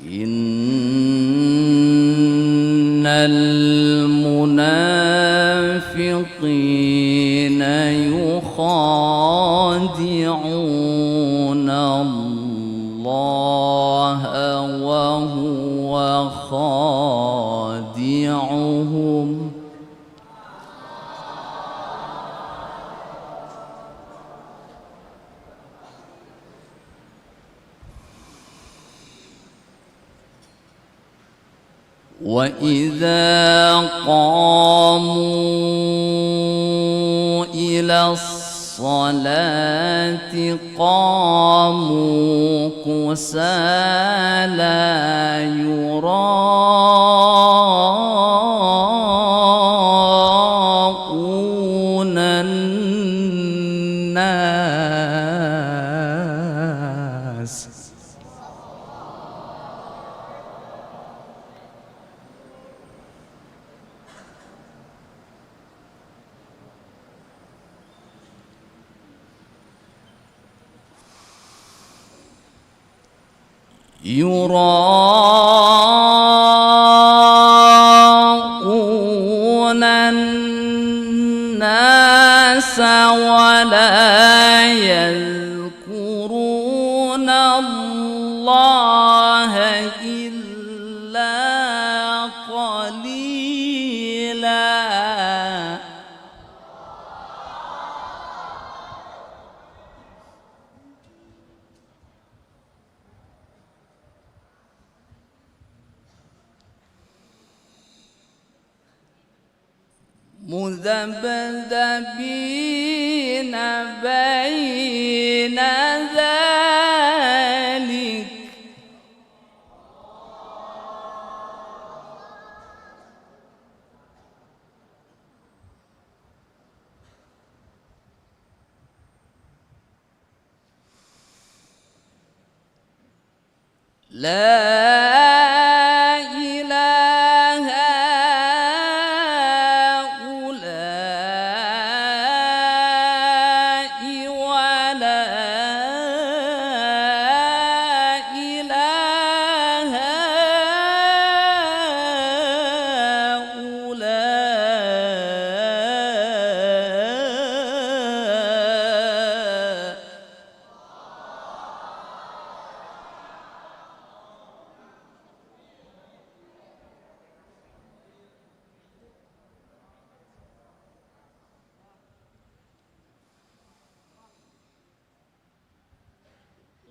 إن المنافقين يخادعون الله وهو خادعهم وإذا قاموا إلى الصلاة قاموا كسالى يراءون الناس يراءون الناس ولا يذكرون الله إلا قليلا مذبذبين بين ذلك لا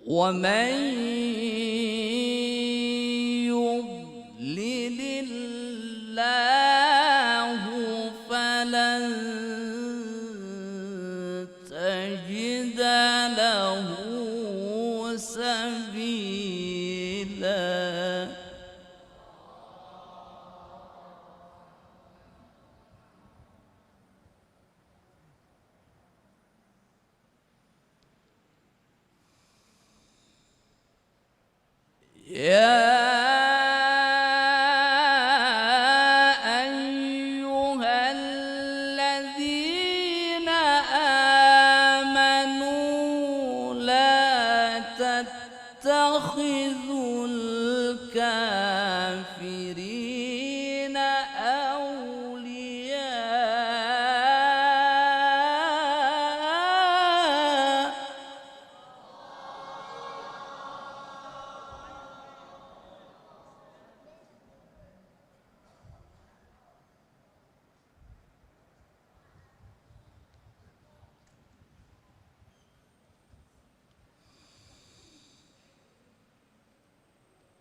ومن يضلل الله فلن تجد له سبيلا يا أيها الذين آمنوا لا تتخذوا الكافرين أولياء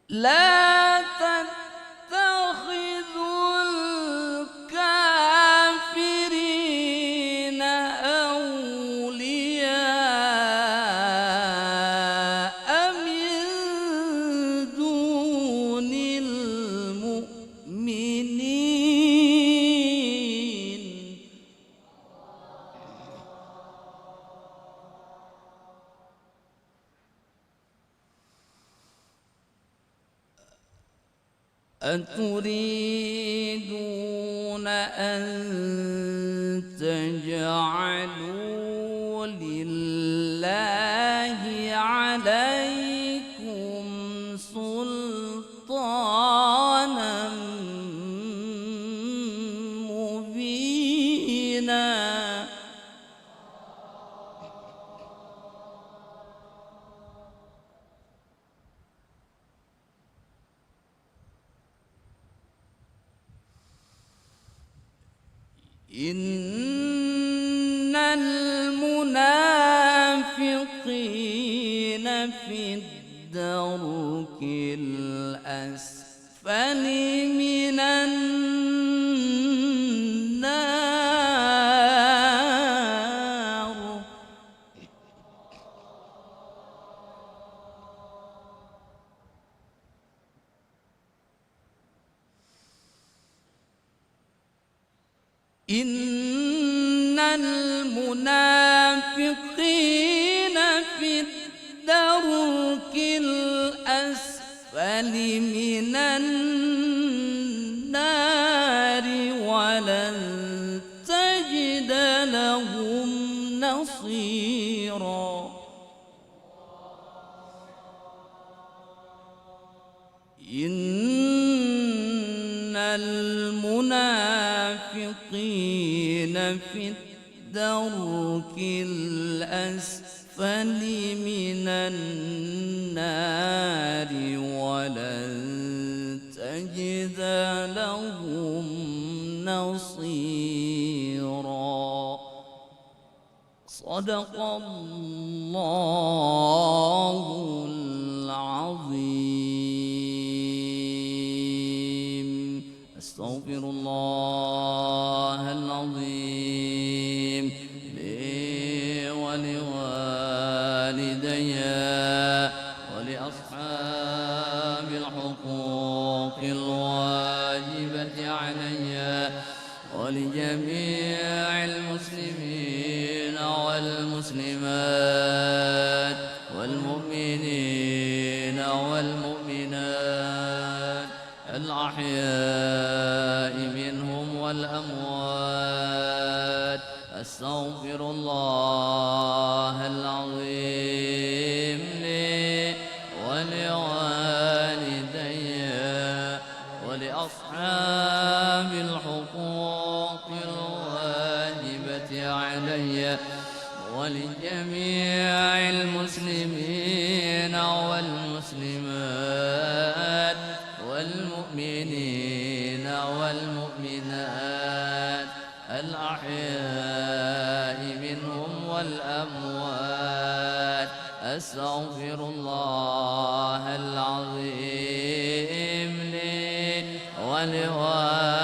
لا تتخذوا الكافرين أولياء من دون المؤمنين أتريدون أن تجعلوا لله عليكم سلطانا إن المنافقين في الدرك الأسفل من النار. إن المنافقين في الدرك الأسفل من النار ولن تجد لهم نصيرا. إن المنافقين في الدرك الأسفل من النار ولن تجد لهم نصيرا. صدق الله العظيم. أستغفر الله العظيم لي ولوالدي ولأصحاب الحقوق الواجبة علي ولجميع المسلمين والمسلمات والمؤمنين والمؤمنات الأحياء منهم والأموات. أستغفر الله العظيم لي ولوالدي ولأصحاب الحقوق الواجبة علي ولجميع المسلمين والمسلمات والمؤمنين والمؤمنات الأحياء منهم والأموات. أستغفر الله العظيم لي ولوالدي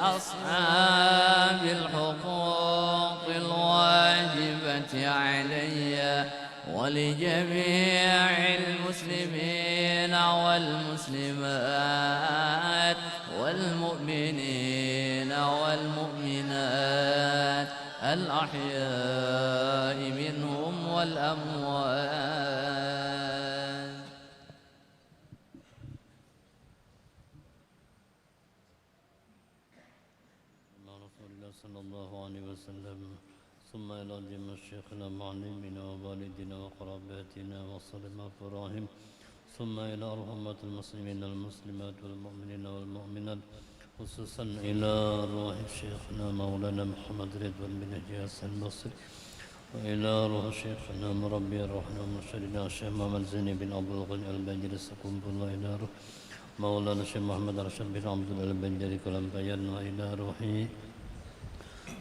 ولأصحاب الحقوق الواجبة علي ولجميع المسلمين والمسلمات والمؤمنين والمؤمنات الأحياء منهم والأموات. رسول الله صلى الله عليه وسلم ثم إلى جميع شيخنا معلمنا ووالدنا وقراباتنا وصلنا الرحم ثم إلى أرحمة المسلمين والمسلمات والمؤمنين والمؤمنات خصوصا إلى روح شيخنا مولانا محمد رضوان بن إياس البصري وإلى روح شيخنا مربي روحنا ومرشدنا الشيخ محمد زين بن عبد الغني البنجري سقم الله إلى روح مولانا الشيخ محمد رشد بن عبد الله البنجري كلام بيان وإلى روحي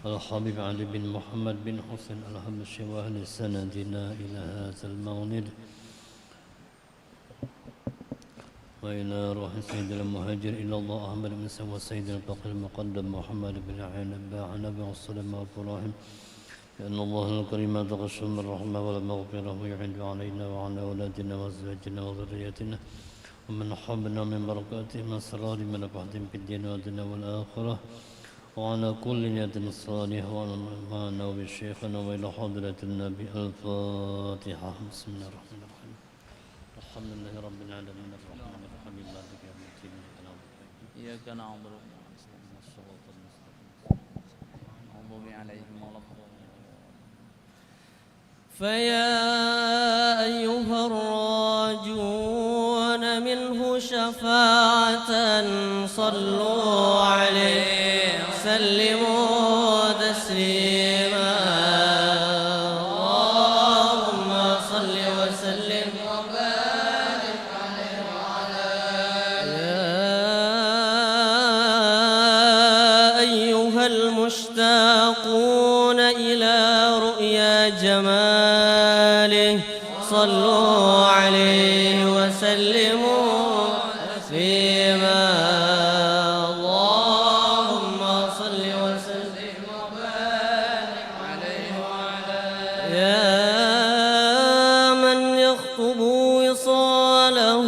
الحبيب علي بن محمد بن حسين الحبشي وأهل سندنا إلى هذا المولد وإلى روح سيد المهاجر إلى الله أحمد بن سوى سيد البقر المقدم محمد بن عين النبي والسلام والرحم لأن الله الكريم تغشى من الرحمة والمغفرة ويعد علينا وعلى أولادنا وأزواجنا وذريتنا ومن حبنا من بركاته من سرار من نفعتهم في الدين والدنيا والآخرة وعلى كل نية صالحة وعلى وبشيخنا وإلى حضرة النبي. الفاتحة. بسم الله الرحمن الرحيم. الحمد لله رب العالمين الرحمن الرحيم مالك يوم الدين إياك نعبد وإياك نستعين الصراط المستقيم المغضوب عليهم ولا الضالين. فيا أيها الراجون منه شفاعة صلوا عليه وسلموا تسليما. اللهم صل وسلم وبارك عليه وعلى آله. عليه وسلموا تسليما اللهم صل وسلم وبارك عليه وعلى يا من يخطب وصاله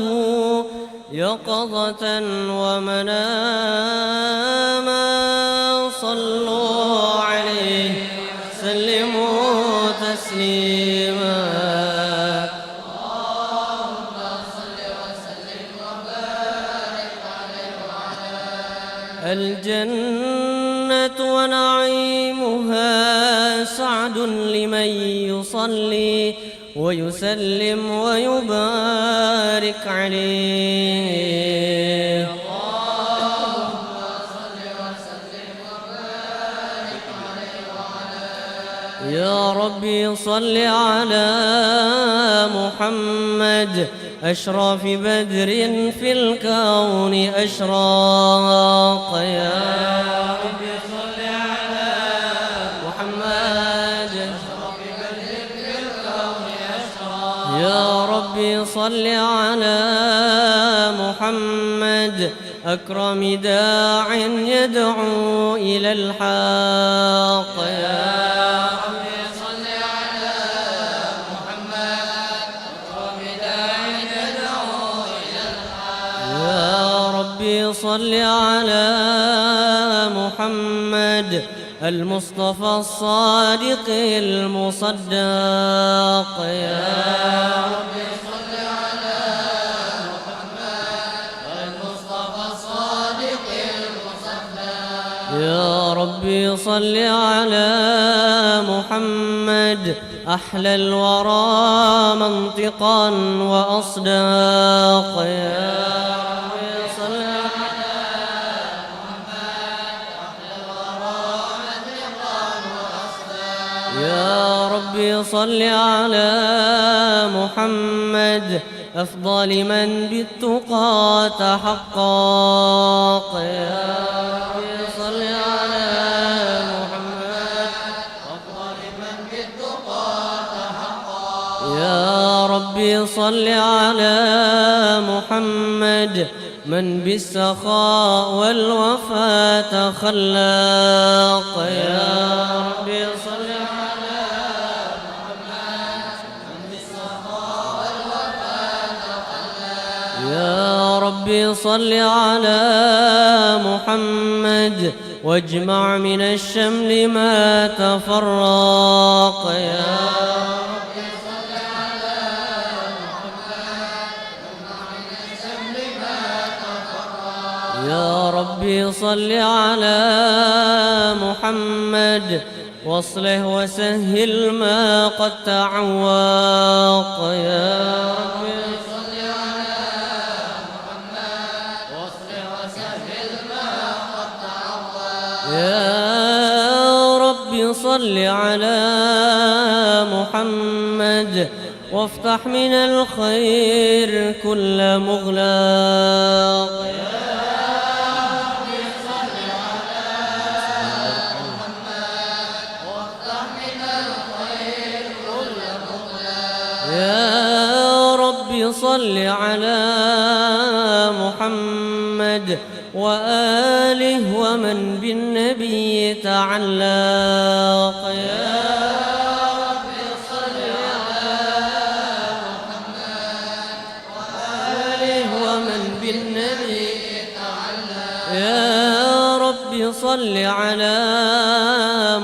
يقظة ومناما صلوا عليه سلموا تسليما اللهم صل وسلم وبارك عليه وعلى الجنة ونعيمها سعد لمن يصلي ويسلم ويبارك عليه اللهم صل وسلم وبارك عليه وعلى يا ربي صل على محمد أشرف بدر في الكون أشراق يا ربي صل على محمد يا ربي صل على محمد أكرم داع يدعو إلى الحق يا ربي صل على محمد أكرم داع يدعو إلى الحق يا ربي صل على محمد المصطفى الصادق المصدق يا ربي صل على محمد المصطفى الصادق المصدق يا ربي صل على محمد أحلى الورى منطقا وأصداق يا ربي صل يا ربي صل على محمد أفضل من بالتقى تحقق يا ربي صل على محمد أفضل من بالتقى تحقق يا ربي صل على محمد من بالسخاء والوفاء تخلق يا ربي صل يا ربي صل على محمد واجمع من الشمل ما تفرق يا ربي صل على محمد واجمع من الشمل ما تفرق يا ربي صل على محمد واصلح وسهل ما قد تعوق يا ربي يا ربي صل على محمد وافتح من الخير كل مغلاق يا ربي صل على محمد وافتح من الخير كل مغلاق يا ربي صل على محمد وآله ومن بالنبي تعلق يا ربي صل على محمد وآله ومن بالنبي تعلق يا ربي صل على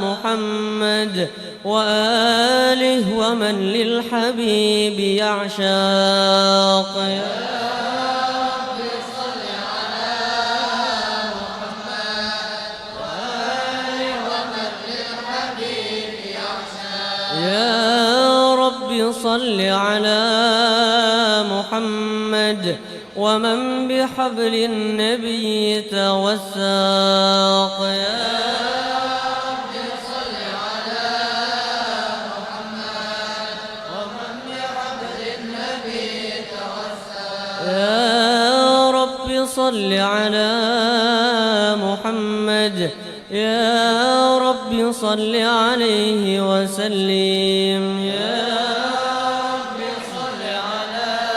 محمد وآله ومن للحبيب يعشاق يا يا ربي صل على محمد ومن بحبل النبي توثق يا ربي صل على محمد ومن بحبل النبي توثق يا ربي صل على محمد يا ربي صل عليه وسلم يا ربي صل على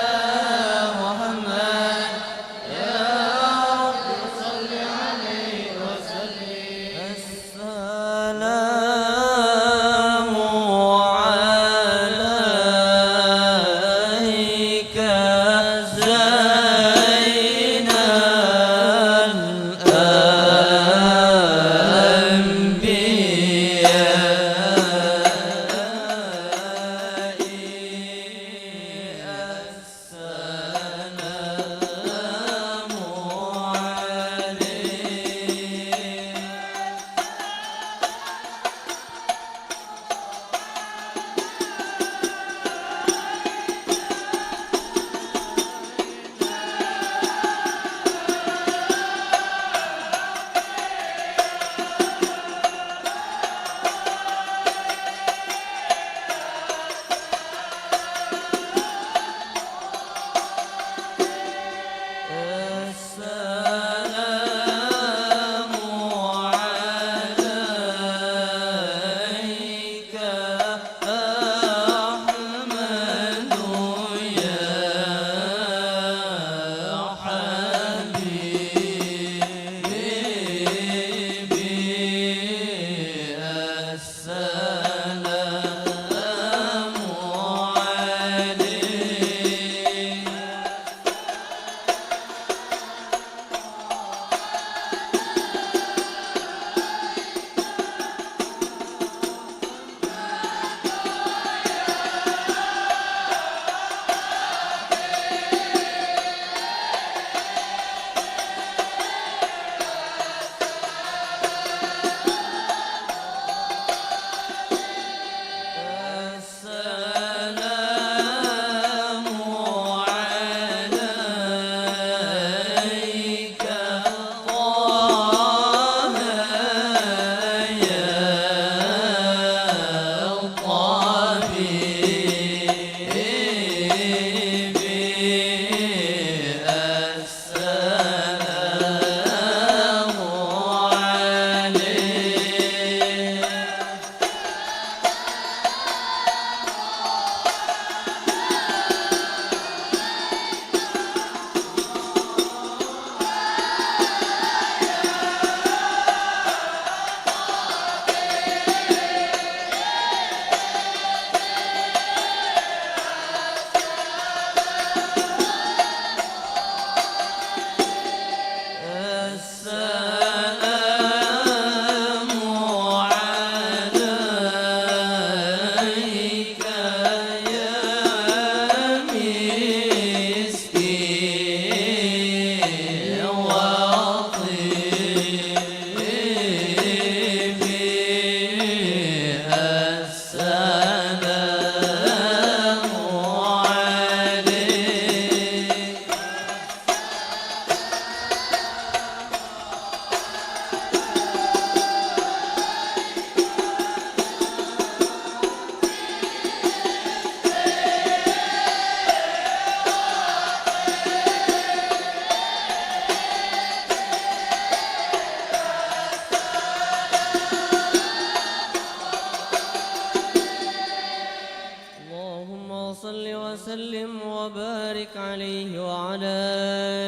وبارك عليه وعلى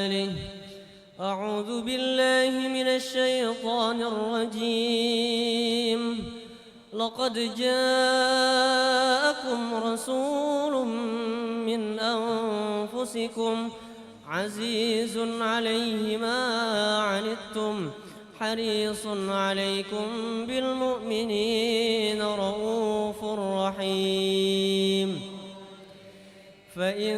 آله. أعوذ بالله من الشيطان الرجيم. لقد جاءكم رسول من أنفسكم عزيز عليه ما عنتم حريص عليكم بالمؤمنين رؤوف رحيم. فإن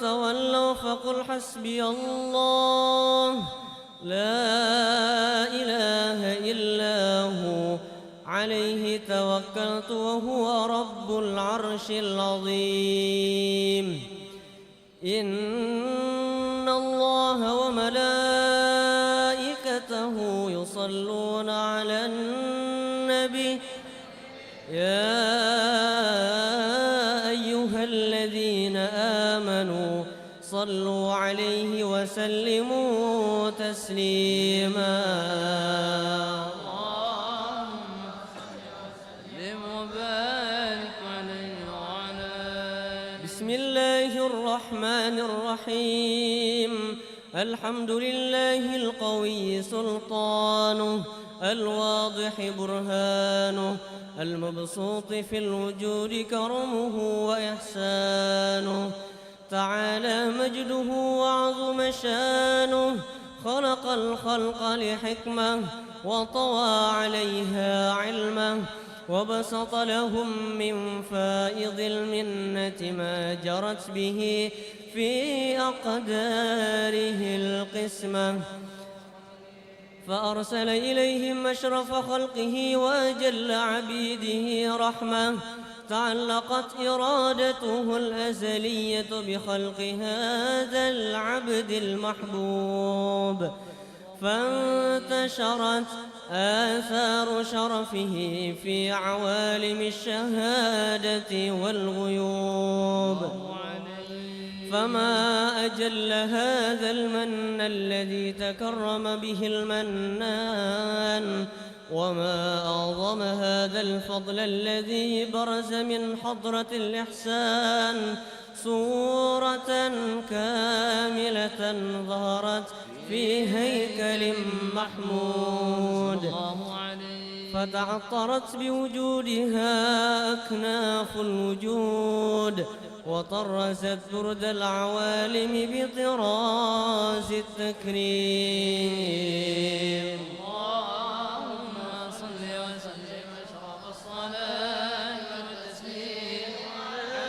تولوا فقل حسبي الله لا إله إلا هو عليه توكلت وهو رب العرش العظيم. إن الله وملائكته يصلون على النبي يا أيها الذين آمنوا صلوا عليه وسلموا تسليما. بسم الله الرحمن الرحيم. الحمد لله القوي سلطانه الواضح برهانه المبسوط في الوجود كرمه وإحسانه تعالى مجده وعظم شانه. خلق الخلق لحكمة وطوى عليها علمه وبسط لهم من فائض المنة ما جرت به في أقداره القسمة. فأرسل إليهم أشرف خلقه وأجل عبيده رحمة تعلقت إرادته الأزلية بخلق هذا العبد المحبوب. فانتشرت آثار شرفه في عوالم الشهادة والغيوب. فما أجل هذا المن الذي تكرم به المنان وما أعظم هذا الفضل الذي برز من حضرة الإحسان. صورة كاملة ظهرت في هيكل محمود فتعطرت بوجودها أكناف الوجود وطرزت برد العوالم بطراز التكريم. اللهم صل وسلم أشرف الصلاة والتسليم على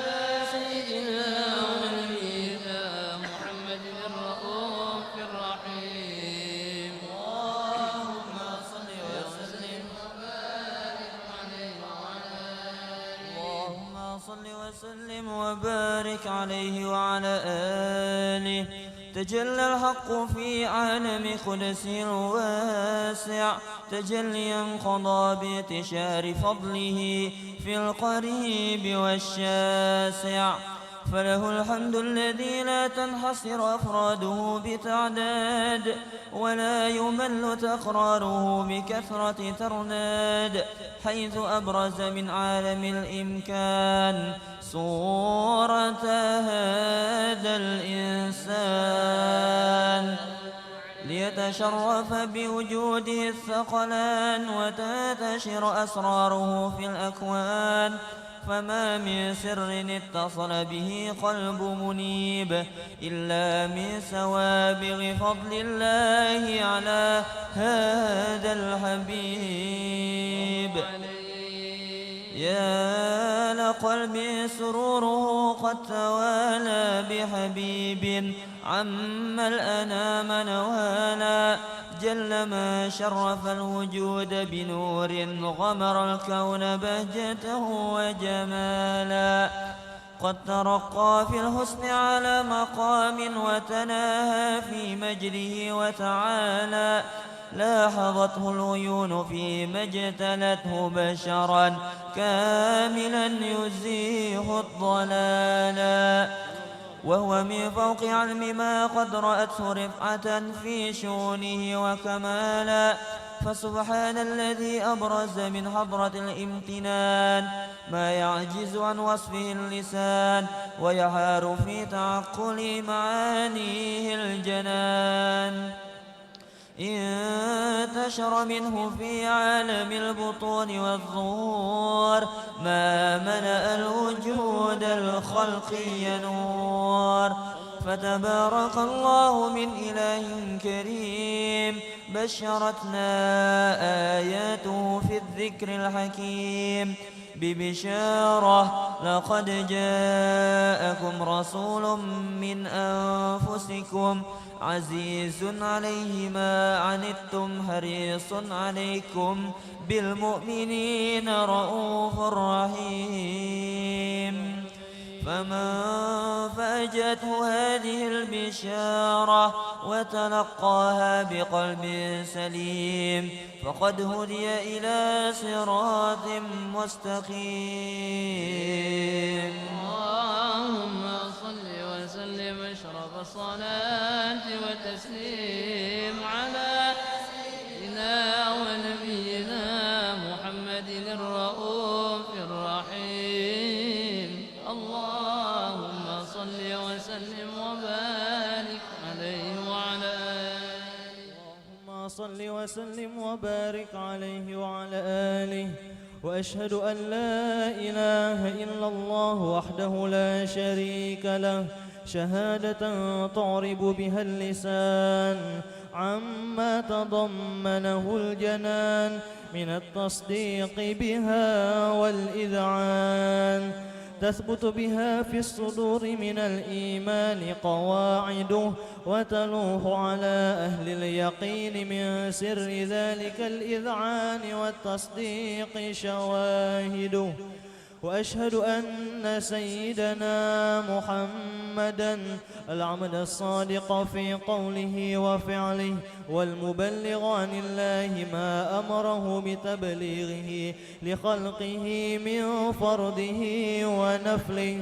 سيدنا ونبينا محمد الرؤوف الرحيم. اللهم صل وسلم وبارك عليه وعلى آله. اللهم صل وسلم وبارك عليه وعلى آله. تجلى الحق في عالم قدسه الواسع تجليا قضى بانتشار فضله في القريب والشاسع. فله الحمد الذي لا تنحصر أفراده بتعداد ولا يمل تقراره بكثرة ترناد. حيث أبرز من عالم الإمكان صورة هذا الإنسان ليتشرف بوجوده الثقلان وتنتشر أسراره في الأكوان. فما من سر اتصل به قلب منيب إلا من سوابغ فضل الله على هذا الحبيب. يا لقلبي سروره قد توالى بحبيب عم الأنام نوالا. جل ما شرف الوجود بنور غمر الكون بهجته وجمالا. قد ترقى في الحسن على مقام وتناهى في مجده وتعالى. لاحظته العيون فيما اجتلته بشرا كاملا يزيح الضلالا. وهو من فوق علم ما قد رأته رفعة في شؤونه وكمالا. فسبحان الذي أبرز من حضرة الامتنان ما يعجز عن وصفه اللسان ويحار في تعقل معانيه الجنان. انتشر منه في عالم البطون والظهور ما ملأ الوجود الخلقي نور. فتبارك الله من إله كريم بشرتنا آياته في الذكر الحكيم ببشارة لقد جاءكم رسول من أنفسكم عزيز عليه ما عنتم حريص عليكم بالمؤمنين رؤوف رحيم. فمن فاجأته هذه البشارة وتلقاها بقلب سليم فقد هدي إلى صراط مستقيم. اللهم صل وسلم أشرف الصلاة والتسليم على سيدنا ونبينا محمد الرؤوف الرحيم. اللهم صل وسلم وبارك عليه وعلى آله. اللهم صل وسلم وبارك عليه وعلى آله. وأشهد أن لا إله إلا الله وحده لا شريك له شهادة تعرب بها اللسان عما تضمنه الجنان من التصديق بها والإذعان. تثبت بها في الصدور من الإيمان قواعده وتلوح على أهل اليقين من سر ذلك الإذعان والتصديق شواهده. وأشهد أن سيدنا محمدًا العبد الصادق في قوله وفعله والمبلغ عن الله ما أمره بتبليغه لخلقه من فرده ونفله.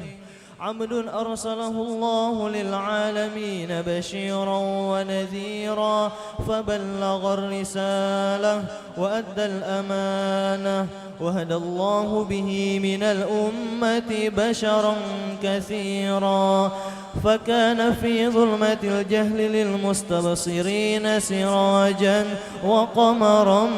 عبد أرسله الله للعالمين بشيرا ونذيرا فبلغ الرسالة وأدى الأمانة وهدى الله به من الأمة بشرا كثيرا فكان في ظلمة الجهل للمستبصرين سراجا وقمرا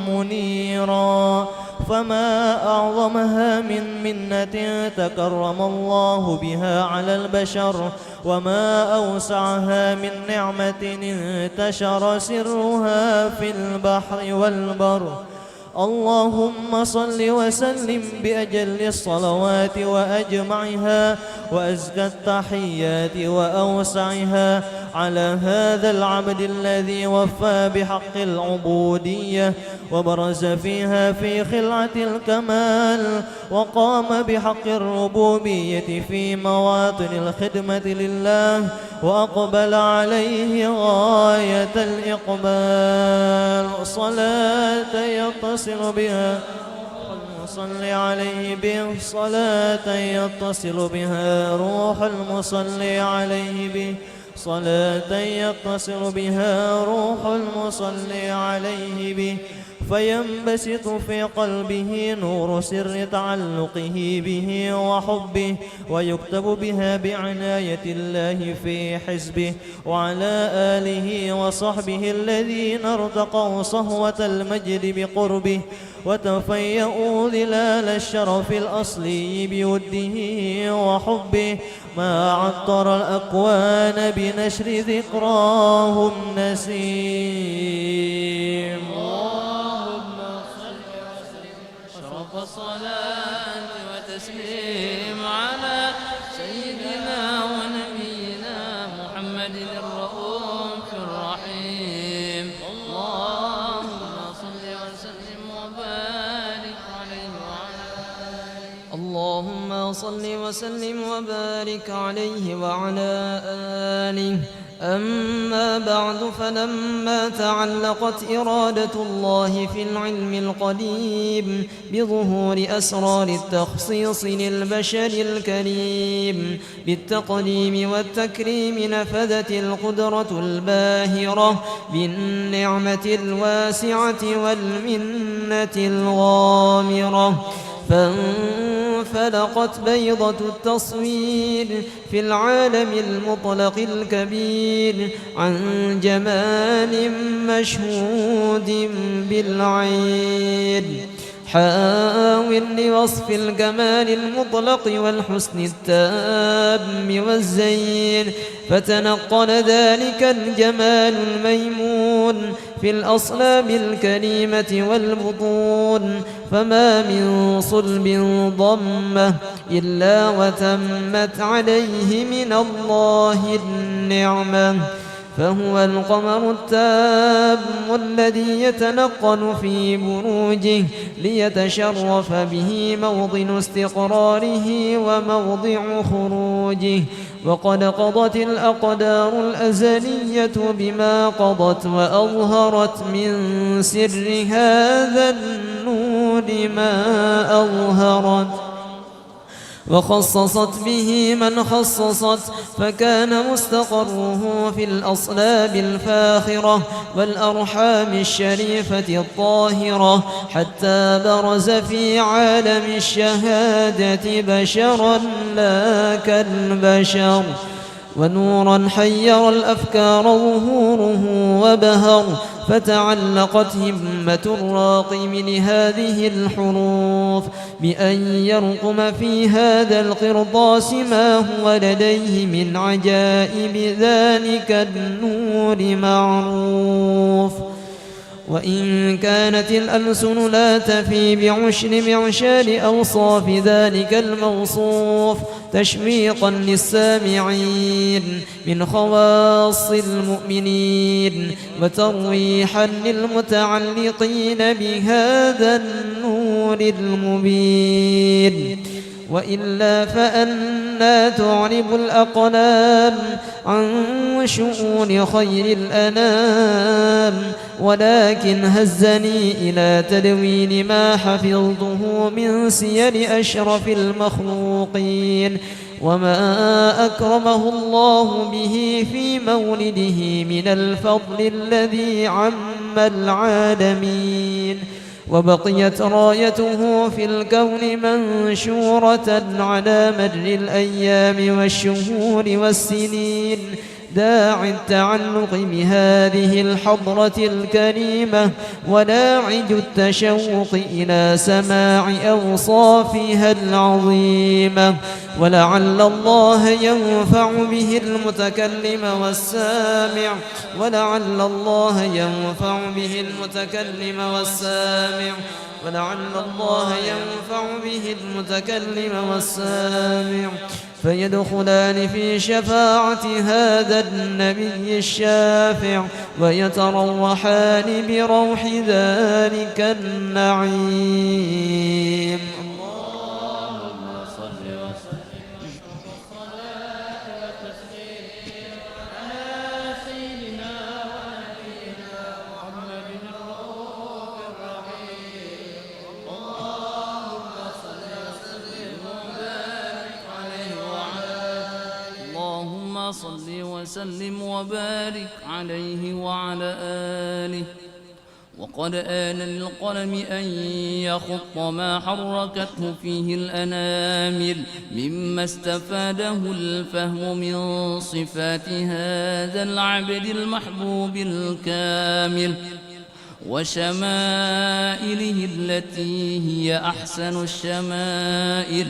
منيرا. فما أعظمها من منة تكرم الله بها على البشر وما أوسعها من نعمة انتشر سرها في البحر والبر. اللهم صل وسلم بأجل الصلوات وأجمعها وأزكى التحيات وأوسعها على هذا العبد الذي وفى بحق العبودية وبرز فيها في خلعة الكمال وقام بحق الربوبية في مواطن الخدمة لله وأقبل عليه غاية الإقبال. صلاة يتصل بها صل عليه به صلاة يتصل بها روح المصلي عليه به صلاة يتصل بها روح المصلي عليه به فينبسط في قلبه نور سر تعلقه به وحبه ويكتب بها بعناية الله في حزبه. وعلى آله وصحبه الذين ارتقوا صهوة المجد بقربه وتفيأوا ظلال الشرف الأصلي بوده وحبه ما عطر الأكوان بنشر ذكراهم نسيم. اللهم صل وسلم أشرف الصلاة وتسليم على سيدنا ونبينا محمد الرؤوف الرحيم. اللهم صل وسلم وبارك عليه وعلى آله. اللهم صل وسلم وبارك عليه وعلى آله. أما بعد، فلما تعلقت إرادة الله في العلم القديم بظهور أسرار التخصيص للبشر الكريم بالتقديم والتكريم، نفذت القدرة الباهرة بالنعمة الواسعة والمنة الغامرة، فانفلقت بيضة التصوير في العالم المطلق الكبير عن جمال مشهود بالعين. حاول لوصف الجمال المطلق والحسن التام والزين، فتنقل ذلك الجمال الميمون في الأصلاب الكريمة والبطون، فما من صلب ضمه إلا وتمت عليه من الله النعمة. فهو القمر التام الذي يتنقل في بروجه ليتشرف به موطن استقراره وموضع خروجه. وقد قضت الأقدار الأزلية بما قضت، وأظهرت من سر هذا النور ما أظهرت، وخصصت به من خصصت، فكان مستقره في الأصلاب الفاخرة والأرحام الشريفة الطاهرة، حتى برز في عالم الشهادة بشرا لا كالبشر، ونورا حير الأفكار ظهوره وبهر، فتعلقت همة الراقم لهذه الحروف بأن يرقم في هذا القرطاس ما هو لديه من عجائب ذلك النور معروف. وإن كانت الألسن لا تفي بعشر معشار أوصاف ذلك الموصوف تشويقا للسامعين من خواص المؤمنين، وترويحا للمتعلقين بهذا النور المبين، وإلا فأنى تعرب الأقلام عن شؤون خير الأنام. ولكن هزني إلى تدوين ما حفظته من سير أشرف المخلوقين، وما أكرمه الله به في مولده من الفضل الذي عم العالمين. وبقيت رايته في الكون منشورة على مر الأيام والشهور والسنين، داعي التعلق بهذه الحضرة الكريمة، وداعي التشوق إلى سماع أوصافها العظيمة. ولعل الله ينفع به المتكلم والسامع، ولعل الله ينفع به المتكلم والسامع، ولعل الله ينفع به المتكلم والسامع، فيدخلان في شفاعة هذا النبي الشافع، ويتروحان بروح ذلك النعيم. صل وسلم وبارك عليه وعلى آله. وقد آن للقلم أن يخط ما حركته فيه الأنامل مما استفاده الفهم من صفات هذا العبد المحبوب الكامل، وشمائله التي هي أحسن الشمائل.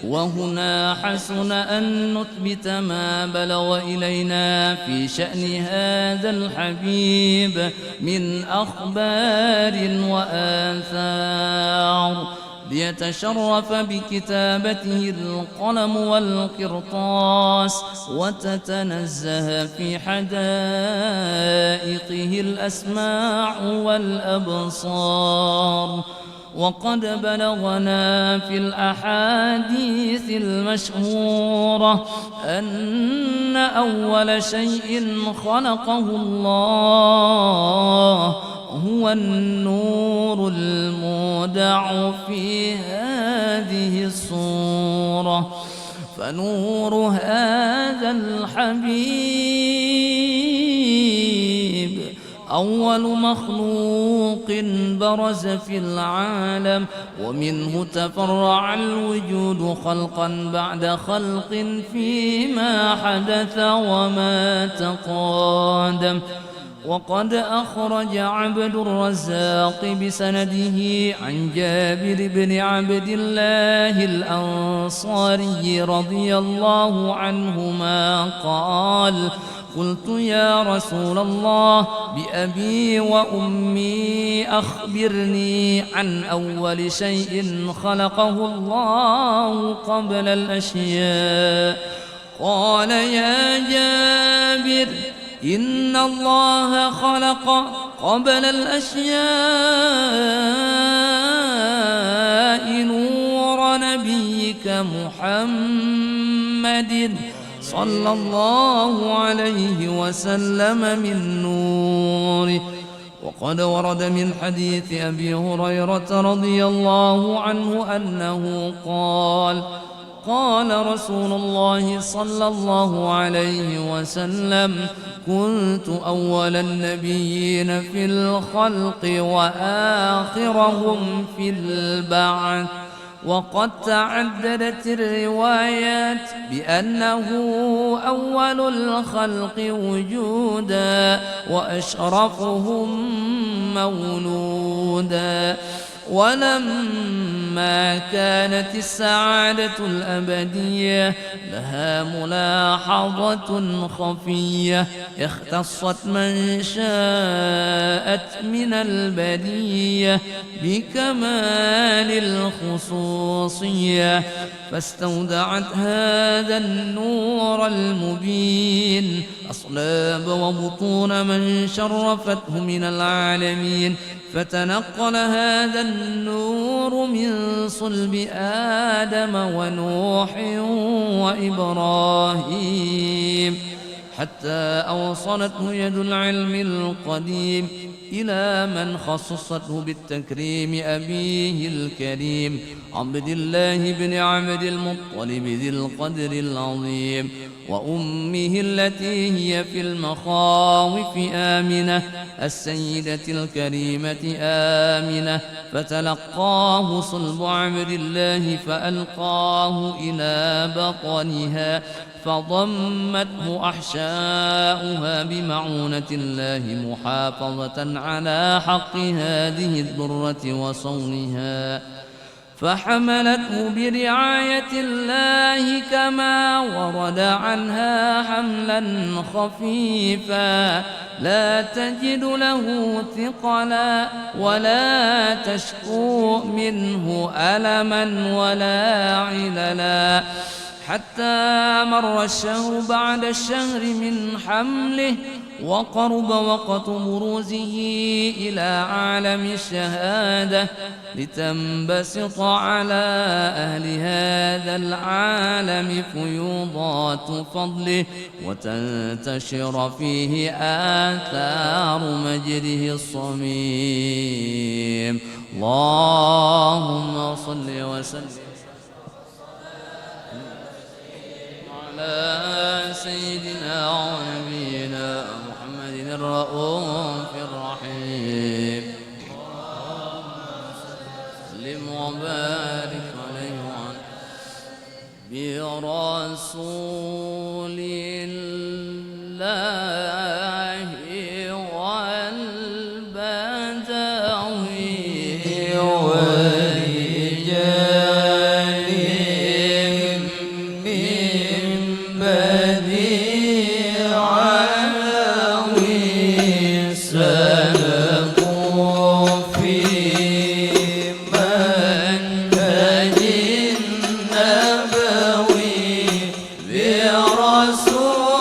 وهنا حسن أن نثبت ما بلغ إلينا في شأن هذا الحبيب من أخبار وآثار، ليتشرف بكتابته القلم والقرطاس، وتتنزه في حدائقه الأسماع والأبصار. وقد بلغنا في الأحاديث المشهورة أن أول شيء خلقه الله هو النور المودع في هذه الصورة، فنور هذا الحبيب أول مخلوق برز في العالم، ومنه تفرع الوجود خلقا بعد خلق فيما حدث وما تقادم. وقد أخرج عبد الرزاق بسنده عن جابر بن عبد الله الأنصاري رضي الله عنهما قال: قلت يا رسول الله بأبي وأمي أخبرني عن أول شيء خلقه الله قبل الأشياء. قال: يا جابر إن الله خلق قبل الأشياء نور نبيك محمد صلى الله عليه وسلم من نوره. وقد ورد من حديث أبي هريرة رضي الله عنه أنه قال: قال رسول الله صلى الله عليه وسلم: كنت أول النبيين في الخلق وآخرهم في البعث. وقد تعددت الروايات بأنه أول الخلق وجودا وأشرفهم مولودا. ولما كانت السعادة الأبدية لها ملاحظة خفية اختصت من شاءت من البرية بكمال الخصوصية، فاستودعت هذا النور المبين أصلاب وبطون من شرفته من العالمين، فتنقل هذا النور من صلب آدم ونوح وإبراهيم حتى أوصلته يد العلم القديم إلى من خصصته بالتكريم أبيه الكريم عبد الله بن عبد المطلب ذي القدر العظيم، وأمه التي هي في المخاوف آمنة السيدة الكريمة آمنة، فتلقاه صلب عبد الله فألقاه إلى بطنها فضمته أحشاؤها بمعونة الله محافظة على حق هذه الذرة وصونها، فحملته برعاية الله كما ورد عنها حملا خفيفا لا تجد له ثقلا ولا تشكو منه ألما ولا عللا، حتى مر الشهر بعد الشهر من حمله وقرب وقت بروزه إلى عالم الشهادة لتنبسط على أهل هذا العالم فيوضات فضله وتنتشر فيه آثار مجده الصميم. اللهم صل وسلم على سيدنا ونبينا محمد الرؤوف الرحيم، سلم وبارك عليه وعلى برسول الله والبدوي ورجال برسول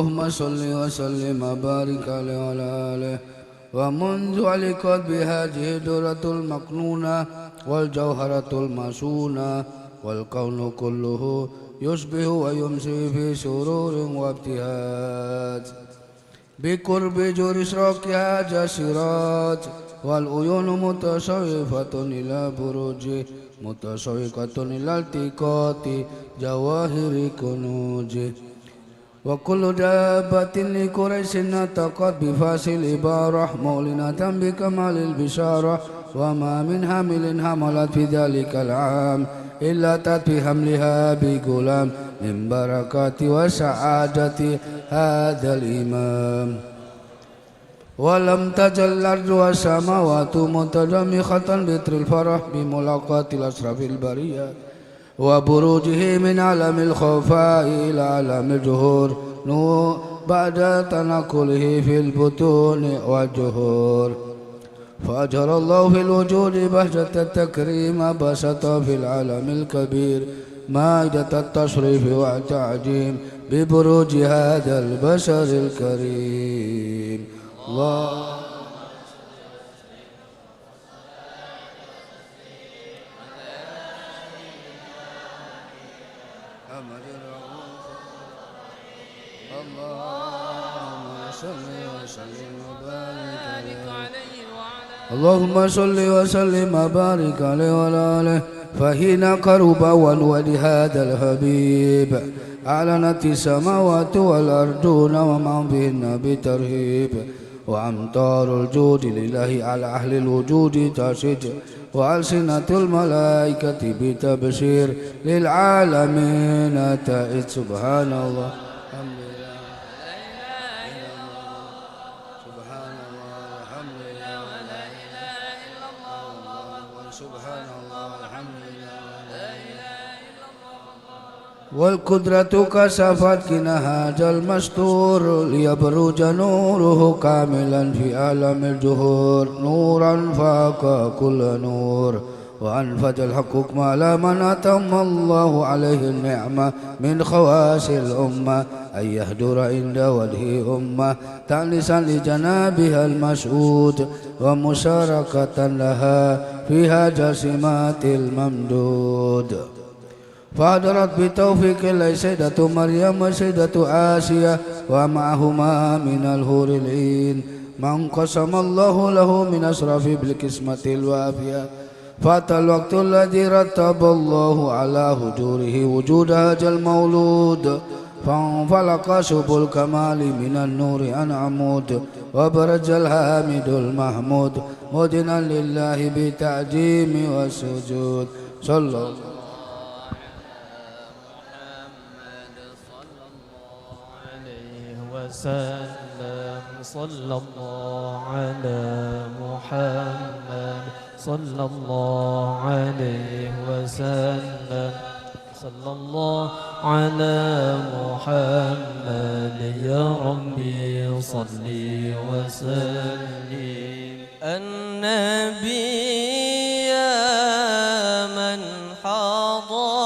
اللهم صل وسلم وبارك عليه وعلى آله. ومنذ علقت بهذه الدرة المكنونة والجوهرة المصونة والكون كله يصبح ويمسي في سرور وابتهاج بقرب جور إشراقها جسرات والعيون متشوفة إلى بروجه متشوقة إلى التقاط جواهر كنوجه. وكل دابة لقريش نطقت بفاصل عبارة معلنة بكمال البشارة وما من حامل حملت في ذلك العام إلا أتت بحملها بغلام من بركات وسعادة هذا الإمام. ولم تزل الأرض والسماوات متجمخة بطر الفرح بملاقاة الأشرف البريات وبروجه من عالم الخفاء إلى عالم الجهور بعد تنقله في البطون والجهور. فأجرى الله في الوجود بهجة التكريم بسط في العالم الكبير مائدة التشريف والتعجيم ببروج هذا البشر الكريم. الله اللهم صل وسلم وبارك عليه وعلى آله. فحين قرب ونود هذا الحبيب أعلنت السماوات والأرضون ومن بهن بترهيب وأمطار الجود لله على أهل الوجود تشج وألسنة الملائكة بتبشير للعالمين تائج. سبحان الله والقدرة كشفت كنهاج المستور ليبرج نوره كاملا في عالم الجهور نورا فاق كل نور وأنفذ الحق على من أتم الله عليه النعمة من خواص الأمة أن يهدر عند وجه أمة تأنسا لجنابها المشهود ومشاركة لها فيها جسمات الممدود. فحضرت بتوفيق الله سيدة مريم وسيدة آسيا ومعهما من الحور العين من قسم الله له من أشرف بالقسمة الوافية. فأتى الوقت الذي رتب الله على هجوره وجود هذا المولود فانفلق سبل الكمال من النور عن عمود وبرز الحامد المحمود مدنا لله بتعجيم والسجود. صلى الله وسلم. صلى الله على محمد صلى الله عليه وسلم. صلى الله على محمد يا ربي صل وسلم. النبي يا من حضر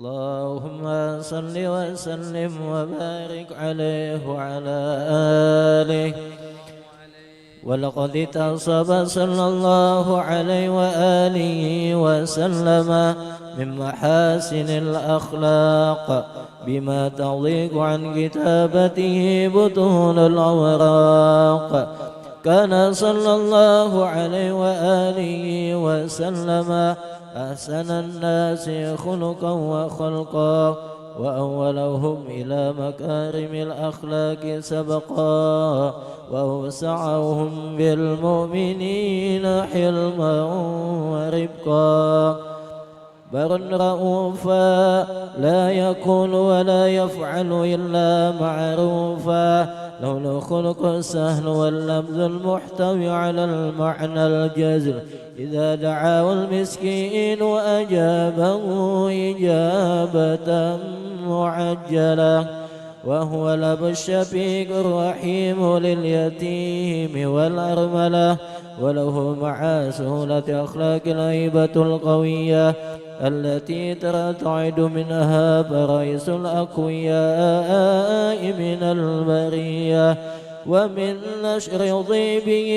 اللهم صل وسلم وبارك عليه وعلى آله. ولقد اتصب صلى الله عليه وآله وسلم من محاسن الأخلاق بما تضيق عن كتابته بطون الأوراق. كان صلى الله عليه وآله وسلم أحسن الناس خلقا وخلقا وأولهم إلى مكارم الأخلاق سبقا وأوسعهم بالمؤمنين حلما ورفقا. بر رؤوفا لا يكون ولا يفعل إلا معروفا. له الخلق السهل واللفظ المحتوي على المعنى الجزل. إذا دعاه المسكين أجابه إجابة معجلة. وهو الأب الشفيق الرحيم لليتيم والأرملة. وله مع سهولة أخلاق الهيبة القوية التي ترتعد منها فرائس الأقوياء من البرية. ومن نشر ضيبه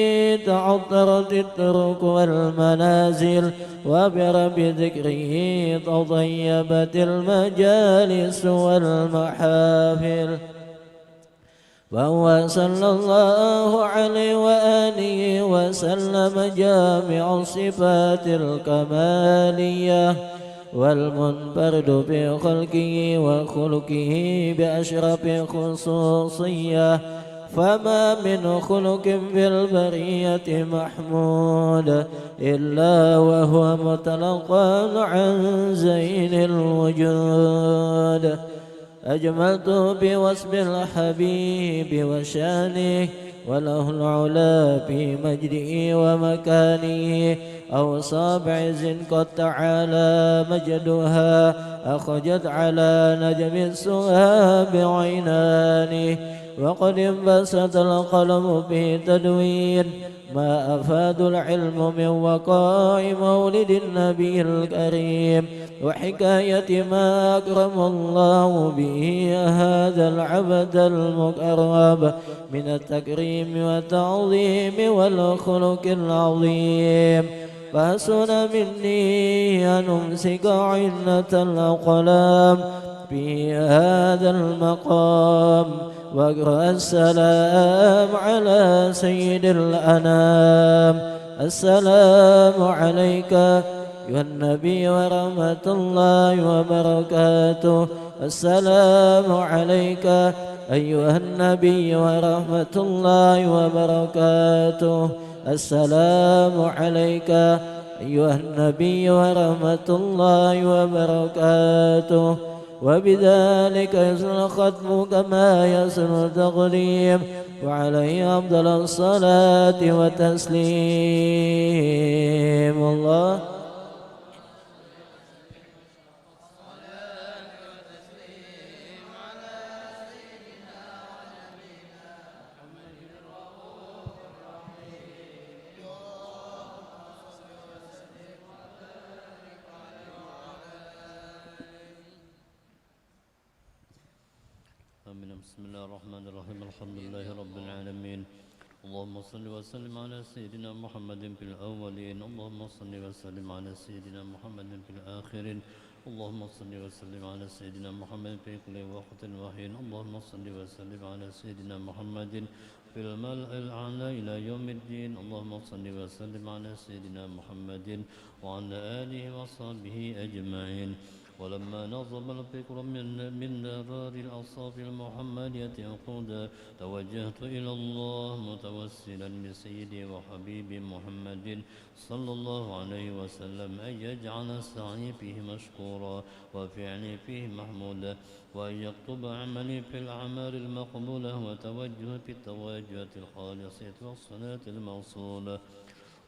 تعطرت الطرق والمنازل. وبرب ذكره تطيبت المجالس والمحافل. وهو صلى الله عليه وآله وسلم جامع الصفات الكمالية والمنفرد بخلقه وخلقه بأشرف خصوصية. فما من خلق في البرية محمود إلا وهو متلقى عن زين الوجود. أجملت بوصف الحبيب وشانه وله العلا في مجده ومكانه. أوصى بعز قد تعالى مجدها أخرجت على نجم السها بعينانه. وقد انبسط القلم في تدوين ما أفاد العلم من وقائع مولد النبي الكريم وحكاية ما أكرم الله به هذا العبد المقرب من التكريم والتعظيم والخلق العظيم. فحسن مني أن أمسك عنة الأقلام في هذا المقام واقرأ السلام على سيد الأنام. السلام عليك أيها النبي ورحمة الله وبركاته. السلام عليك أيها النبي ورحمة الله وبركاته. السلام عليك أيها النبي ورحمة الله وبركاته. وبذلك يصل الختم كما يصل التقديم وعليه أفضل الصلاة وتسليم. الله بسم الله الرحمن الرحيم. الحمد لله رب العالمين. اللهم صل وسلم على سيدنا محمد في الأولين. اللهم صل وسلم على سيدنا محمد في الآخرين. اللهم صل وسلم على سيدنا محمد في كل وقت وحين. اللهم صل وسلم على سيدنا محمد في الملأ الأعلى إلى يوم الدين. اللهم صل وسلم على سيدنا محمد وعلى آله وصحبه أجمعين. ولما نظم الفكر من نظار الأصاف المحمدية عقودا توجهت إلى الله متوسلا بسيدي وحبيبي محمد صلى الله عليه وسلم أن يجعل سعي فيه مشكورا وفعلي فيه محمودا وأن يكتب عملي في الأعمال المقبولة وتوجه في التوجهات الخالصة والصلاة الموصولة.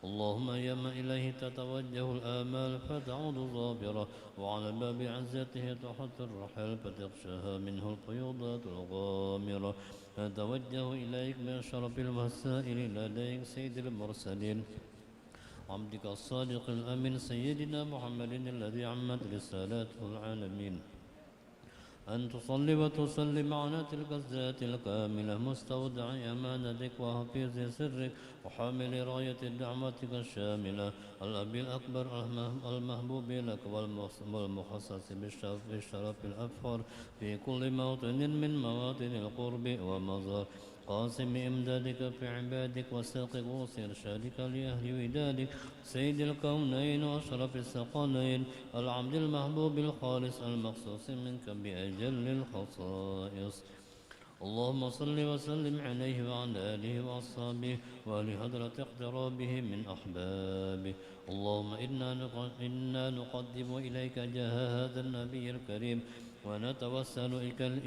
اللهم يا من إليه تتوجه الآمال فتعود ظافرة وعلى باب عزته تحط الرحل فتغشاها منه الفيوضات الغامرة. نتوجه إليك بأشرف الوسائل لديك سيد المرسلين عبدك الصادق الأمين سيدنا محمد الذي عمت رسالته العالمين أن تصلي وتسلم على تلك الذات الكاملة مستودع أمانتك وحفيظ سرك وحامل راية دعوتك الشاملة الأبي الأكبر المحبوب لك والمخصص بالشرف الأفخر في كل موطن من مواطن القرب ومظهر قاسم إمدادك في عبادك وساق غوص إرشادك لأهل ودادك سيد الكونين وأشرف الثقلين العبد المحبوب الخالص المخصوص منك بأجل الخصائص اللهم صل وسلم عليه وعلى آله وأصحابه وأهل حضرة اقترابه من أحبابه اللهم إنا نقدم إليك جاه هذا النبي الكريم ونتوسل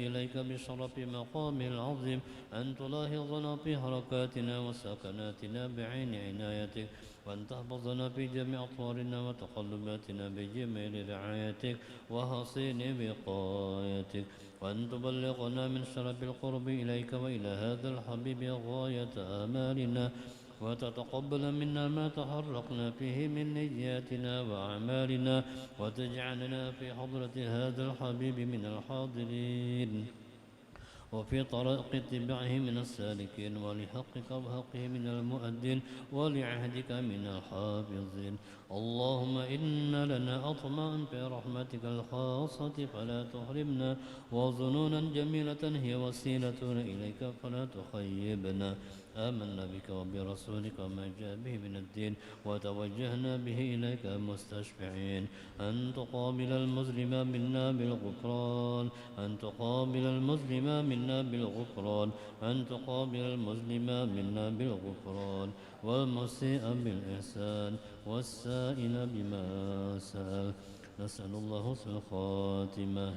إليك بشرف مقامه العظيم أن تلاحظنا في حركاتنا وسكناتنا بعين عنايتك وأن تحفظنا في جميع أطوارنا وتقلباتنا بجميل رعايتك وحصين وقايتك وأن تبلغنا من شرف القرب إليك وإلى هذا الحبيب غاية آمالنا وتتقبل منا ما تحرقنا فيه من نياتنا وأعمالنا وتجعلنا في حضرة هذا الحبيب من الحاضرين وفي طريق اتباعه من السالكين ولحقك وحقه من المؤدين ولعهدك من الحافظين اللهم إن لنا أطماعا في رحمتك الخاصة فلا تحرمنا وظنونا جميلة هي وسيلتنا إليك فلا تخيبنا آمنا بك وبرسولك وما جاء به من الدين وتوجهنا به إليك مستشفعين أن تقابل المسلم منا بالغفران أن تقابل المسلم منا بالغفران أن تقابل المسلم منا بالغفران والمسيء بالإحسان والسائل بما سأل نسأل الله حسن الخاتمة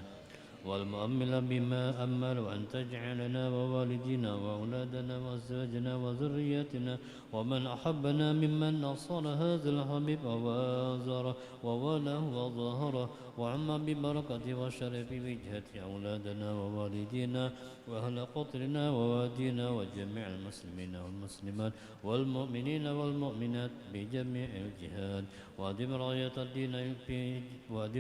والمؤمل بما أمل وأن تجعلنا ووالدنا وأولادنا وأزواجنا وذرياتنا ومن أحبنا ممن نصر هذا الحبيب ووازره ووله وظهره وعم ببركة وشرف وجهة أولادنا ووالدينا وأهل قطرنا ووادينا وجميع المسلمين والمسلمات والمؤمنين والمؤمنات بجميع الجهاد وأدم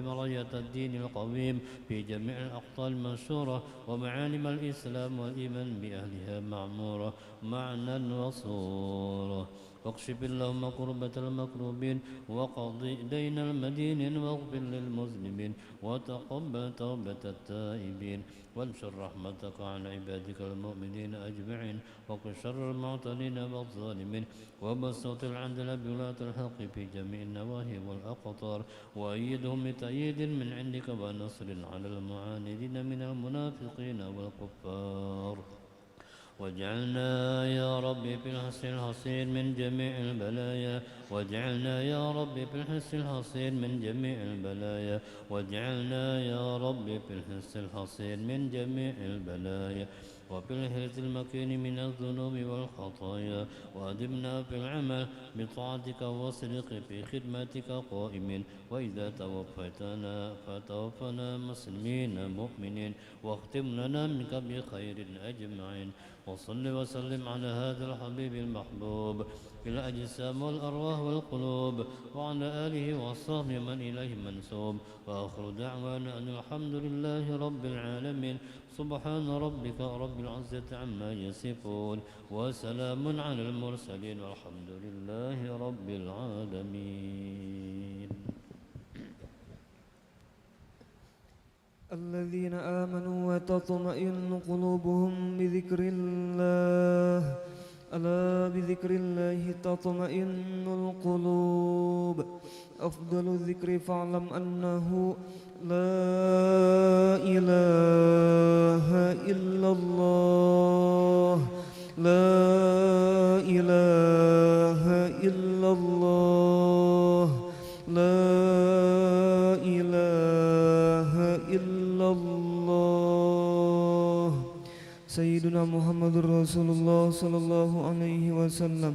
راية الدين القويم في جميع الأقطار المنشورة ومعالم الإسلام والإيمان بأهلها معمورة معنى وصورة واكشف اللهم كربة المكروبين وقضي دين المدينين واغفر للمذنبين وتقبل توبة التائبين وانشر رحمتك على عبادك المؤمنين أجمعين وقل شر المعتدين والظالمين وبسط العدل بولاة الحق في جميع النواهي والأقطار وأيدهم بتأييد من عندك ونصر على المعاندين من المنافقين والكفار واجعلنا يا ربي في الحس الحصين من جميع البلايا واجعلنا يا ربي في الحس الحصين من جميع البلايا واجعلنا يا ربي في الحس الحصين من جميع البلايا وفي الحرز المكين من الذنوب والخطايا وأدمنا في العمل بطاعتك والصدق في خدمتك قائمين وإذا توفيتنا فتوفنا مسلمين مؤمنين واختم لنا منك بخير أجمعين وصل وسلم على هذا الحبيب المحبوب في الأجسام والأرواح والقلوب وعلى آله وصحبه من إليه منسوب وآخر دعوانا أن الحمد لله رب العالمين سبحان ربك رب العزة عما يصفون وسلام على المرسلين والحمد لله رب العالمين. الذين آمنوا وتطمئن قلوبهم بذكر الله ألا بذكر الله تطمئن القلوب أفضل الذكر فاعلم أنه لا إله إلا الله لا إله إلا الله لا إله إلا الله سيدنا محمد رسول الله صلى الله عليه وسلم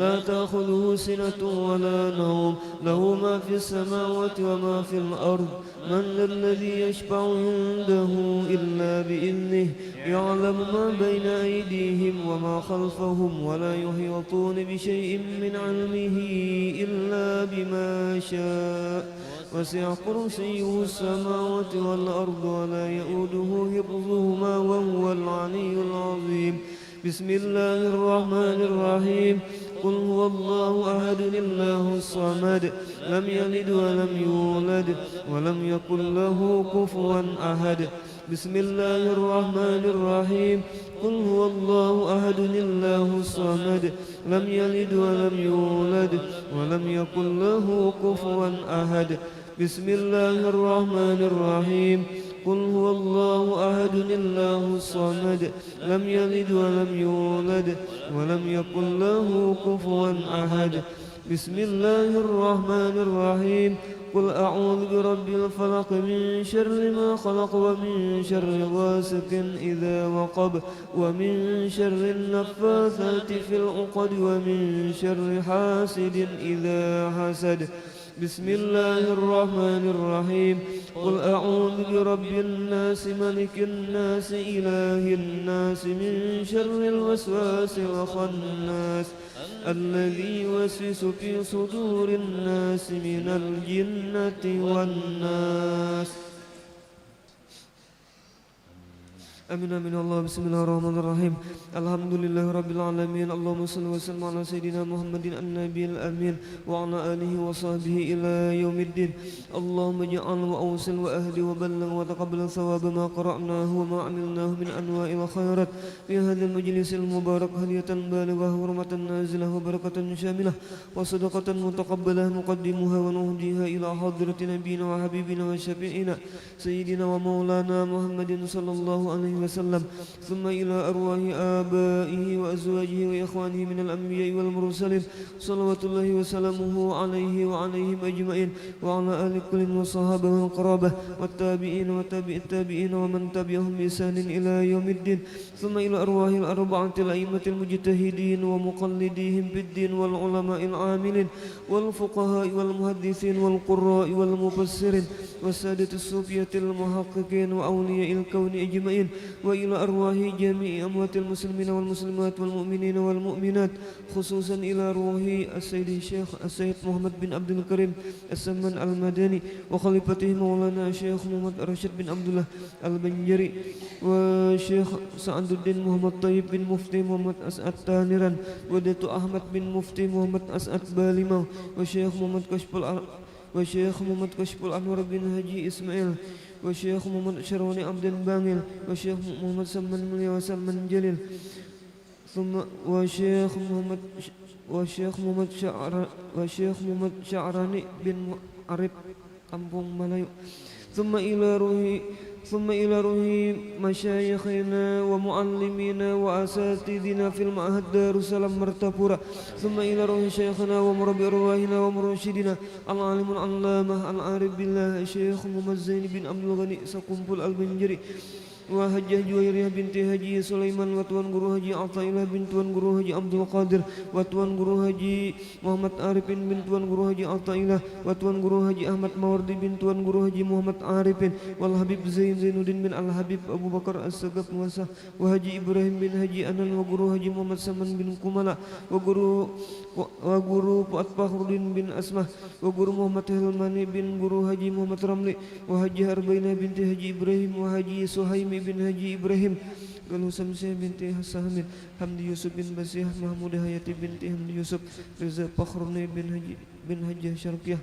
لا تأخذه سنة ولا نوم له ما في السماوات وما في الأرض من ذا الذي يشفع عنده إلا بإذنه يعلم ما بين أيديهم وما خلفهم ولا يحيطون بشيء من علمه إلا بما شاء وسع كرسيه السماوات والأرض ولا يؤوده حفظهما وهو العلي العظيم بسم الله الرحمن الرحيم قل هو الله أحد الله الصمد لم يلد ولم يولد ولم يكن له كفوا أحد بسم الله الرحمن الرحيم قل هو الله أحد الله الصمد لم يلد ولم يولد ولم يكن له كفوا أحد بسم الله الرحمن الرحيم قل هو الله أحد الله الصمد لم يلد ولم يولد ولم يكن له كفوا أحد بسم الله الرحمن الرحيم قل أعوذ برب الفلق من شر ما خلق ومن شر غاسق إذا وقب ومن شر النفاثات في العقد ومن شر حاسد إذا حسد بسم الله الرحمن الرحيم قل أعوذ برب الناس ملك الناس إله الناس من شر الوسواس الخناس الذي يوسوس في صدور الناس من الجنة والناس آمين آمين الله بسم الله الرحمن الرحيم الحمد لله رب العالمين اللهم صل وسلم على سيدنا محمد النبي الأمين وعلى آله وصحبه إلى يوم الدين اللهم اجعل وأوصل وأهدي وبلغ وتقبل ثواب ما قرأناه وما عملناه من أنواع الخيرات في هذا المجلس المبارك هدية بالغة ورحمة نازلة وبركة شاملة وصدقة متقبلة نقدمها ونهديها إلى حضرة نبينا وحبيبنا وشفيعنا سيدنا ومولانا محمد صلى الله عليه وسلم ثم إلى أرواح آبائه وأزواجه وإخوانه من الأنبياء والمرسلين صلوات الله وسلامه عليه وعليهم أجمعين وعلى آل كل والصحابة والقرابة والتابعين وتابع التابعين ومن تبعهم بإحسان إلى يوم الدين ثم إلى أرواح الأربعة الأئمة المجتهدين ومقلديهم في الدين والعلماء العاملين والفقهاء والمحدثين والقراء والمفسرين والسادة الصوفية المحققين وأولياء الكون أجمعين وإلى أرواح جميع أموات المسلمين والمسلمات والمؤمنين والمؤمنات خصوصا إلى روح السيد الشيخ السيد محمد بن عبد الكريم السمان المدني وخليفته مولانا الشيخ محمد رشيد بن عبد الله البنجري والشيخ سعد الدين محمد طيب بن مفتي محمد أسعد تانيران وديتو أحمد بن مفتي محمد أسعد باليمau وشيخ محمد كشف الأنور بن هجي إسماعيل وشيخ محمد شروني عبد بانيل وشيخ محمد سلمان مليا وسلمان جليل ثم وشيخ محمد شعراني بن عرب Kampung Melayu ثم إلى روح مشايخنا ومعلمينا وأساتذنا في المعهد دار السلام مرتبورة ثم إلى روح شيخنا ومربي أرواحنا ومرشدنا العالم العلامة العارف بالله الشيخ محمد زين بن عبد الغني سقمبل البنجري وهجة جويرية بنت هجي سليمان وتوان guru Haji Atailah bin Tuan guru Haji Abdul Qadir وتوان guru Haji Muhammad Arifin bin Tuan guru Haji Atailah وتوان guru Haji Ahmad Mawardi bin Tuan guru Haji Muhammad Arifin والحبيب Zainuddin bin Al-Habib Abu Bakar As-Sagaf Muasa وهجي إبراهيم bin Haji Anan وguru Haji Muhammad Saman bin Kumala وguru Fuad Fakhrudin bin Asmah وguru Muhammad Hilmani bin guru Haji Muhammad Ramli وهجي Harbainah binti Haji Ibrahim وهجي Suhaimi bin Haji Ibrahim Galuh Samsiah binti Hassan Hamid Hamdi Yusuf bin Basih Mahmud Hayati binti Hamdi Yusuf Reza Fakhruni bin Haji Syarqiyah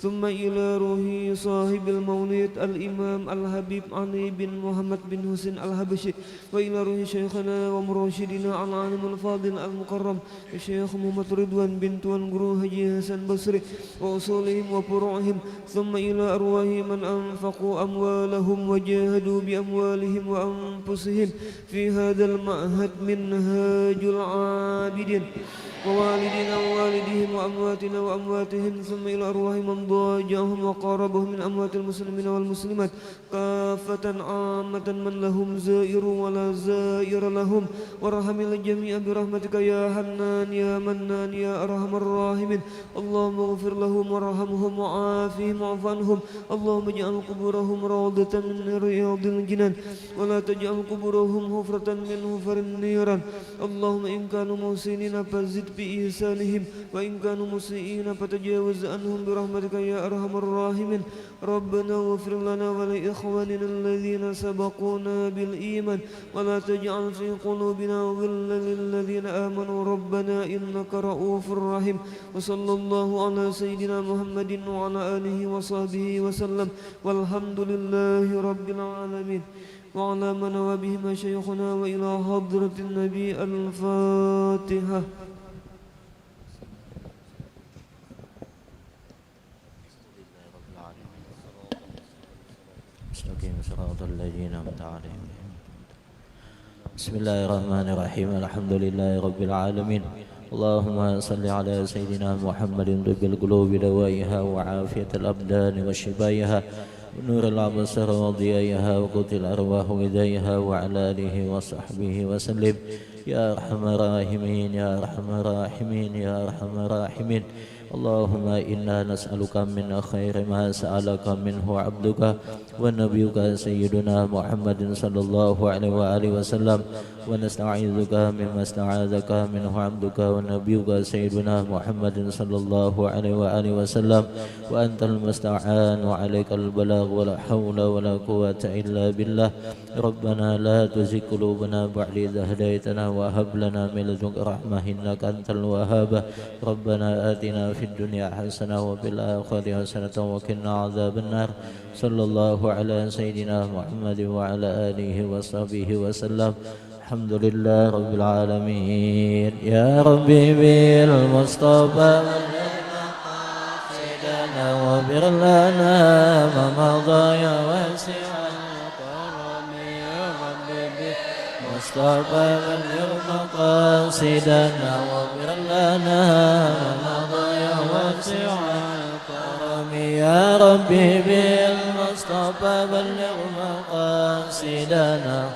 ثم إلى روح صاحب المولد الإمام الحبيب علي بن محمد بن حسين الحبشي وإلى روح شيخنا ومرشدنا العالم الفاضل المكرم الشيخ محمد رضوان بن توان guru Haji Hasan Basri وأصولهم وفروعهم ثم إلى أرواح من أنفقوا أموالهم وجاهدوا بأموالهم وأنفسهم في هذا المعهد منهاج العابدين ووالدنا ووالدهم وأمواتنا وأمواتهم ثم إلى أرواح من ضاجعهم وقاربهم من أموات المسلمين والمسلمات كافة عامة من لهم زائر ولا زائر لهم وارحم الجميع برحمتك يا حنان يا منان يا أرحم الراحمين اللهم اغفر لهم وارحمهم وعافهم واعف عنهم اللهم اجعل قبورهم روضة من رياض الجنان ولا تجعل قبورهم حفرة من حفر النيران اللهم إن كانوا محسنين فزد بإحسانهم وإن كانوا مسيئين فتجاوز عنهم برحمتك يا أرحم الراحمين ربنا اغفر لنا ولإخواننا الذين سبقونا بالإيمان ولا تجعل في قلوبنا غلا للذين آمنوا ربنا إنك رؤوف رحيم وصلى الله على سيدنا محمد وعلى آله وصحبه وسلم والحمد لله رب العالمين وعلى من وبه مشايخنا وإلى حضرة النبي الفاتحة. مستقيم صراط الذين أنعمت عليهم. بسم الله الرحمن الرحيم الحمد لله رب العالمين اللهم صل على سيدنا محمد طب القلوب دوائها وعافية الأبدان وشفائها ونور الأبصار وضيائها وقوت الأرواح وغذائها وعلى آله وصحبه وسلم يا أرحم الراحمين يا أرحم الراحمين يا أرحم الراحمين اللهم إنا نسألك من خير ما سألك منه عبدك ونبيك سيدنا محمد صلى الله عليه وآله وسلم ونستعيذك مما استعاذك منه عبدك ونبيك سيدنا محمد صلى الله عليه وآله وسلم وأنت المستعان وعليك البلاغ ولا حول ولا قوة إلا بالله ربنا لا تزغ قلوبنا بعد إذ هديتنا وهب لنا من لدنك رحمة إنك أنت الوهاب ربنا آتنا في الدنيا حسنة وفي الآخرة حسنة وقنا عذاب النار صلى الله على سيدنا محمد وعلى آله وصحبه وسلم الحمد لله رب العالمين يا ربي بالمصطفى سيدنا وبر لنا ما مضى يا واسع الكرم يا ربي بالمصطفى بلغ مقاصدنا وبر لنا ما مضى يا واسع الكرم يا ربي بالمصطفى بلغ مقاصدنا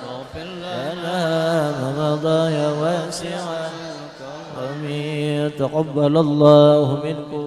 لنا ما مضى يا واسع الكرم تقبل الله منكم